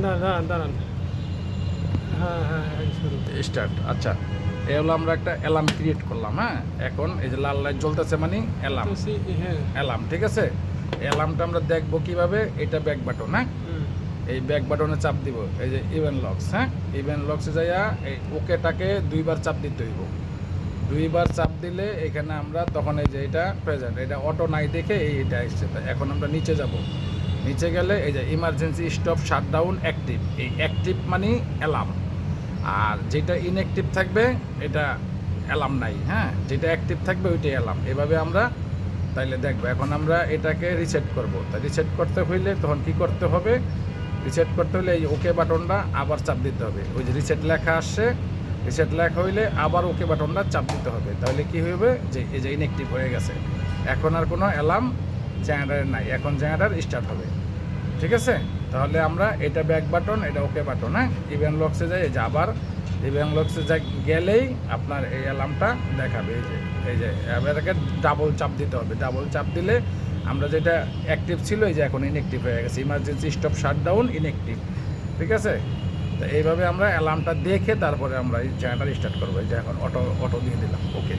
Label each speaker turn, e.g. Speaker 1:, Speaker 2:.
Speaker 1: না দাঁড়ান দাঁড়ান। হ্যাঁ হ্যাঁ হ্যাঁ, শুরু।
Speaker 2: স্টার্ট। আচ্ছা, এ হলো আমরা একটা অ্যালার্ম ক্রিয়েট করলাম। হ্যাঁ, এখন এই যে লাল লাইট জ্বলতেছে মানে অ্যালার্ম।
Speaker 1: তো হ্যাঁ।
Speaker 2: অ্যালার্ম ঠিক আছে। অ্যালার্মটা আমরা দেখবো কিভাবে, এটা ব্যাক বাটন। হ্যাঁ,
Speaker 1: হুম।
Speaker 2: এই ব্যাক বাটনে চাপ দিব, এই যে ইভেন্ট লক্স। হ্যাঁ, ইভেন্ট লক্সে যাইয়া এই ওকেটাকে দুইবার চাপ দিতে হইব। দুইবার চাপ দিলে এখানে আমরা তখন এই যে এটা প্রেজেন্ট, এটা অটো নাই দেখে এইটা আসছে। এখন আমরা নিচে যাব, নিচে গেলে এই যে ইমার্জেন্সি স্টপ শাটডাউন অ্যাক্টিভ, এই অ্যাক্টিভ মানে অ্যালার্ম। আর যেটা ইনঅ্যাক্টিভ থাকবে এটা অ্যালার্ম নাই। হ্যাঁ, যেটা অ্যাক্টিভ থাকবে ওইটাই অ্যালার্ম। এভাবে আমরা তাইলে দেখবো। এখন আমরা এটাকে রিসেট করব। তা রিসেট করতে হইলে তখন কি করতে হবে, রিসেট করতে হলে এই ওকে বাটনটা আবার চাপ দিতে হবে। ওই যে রিসেট লেখা আসছে, রিসেট লেখা হইলে আবার ওকে বাটনটা চাপ দিতে হবে। তাহলে কি হবে, যে এই যে ইনঅ্যাক্টিভ হয়ে গেছে, এখন আর কোনো অ্যালার্ম জেনারেটর নাই, এখন জেনারেটর স্টার্ট হবে। ঠিক আছে, তাহলে আমরা এটা ব্যাক বাটন, এটা ওকে বাটন। হ্যাঁ, ইভেন্ট লক্সে যাই, এই যে আবার ইভেন্ট লক্সে গেলেই আপনার এই অ্যালার্মটা দেখাবে। এই যে এটাকে ডাবল চাপ দিতে হবে। ডাবল চাপ দিলে আমরা যেটা অ্যাক্টিভ ছিল এই যে এখন ইনঅ্যাক্টিভ হয়ে গেছে, ইমার্জেন্সি স্টপ শাটডাউন ইনঅ্যাক্টিভ। ঠিক আছে, তো এইভাবে আমরা অ্যালার্মটা দেখে তারপরে আমরা এই জেনারেটর স্টার্ট করবো। এই যে এখন অটো দিয়ে দিলাম। ওকে।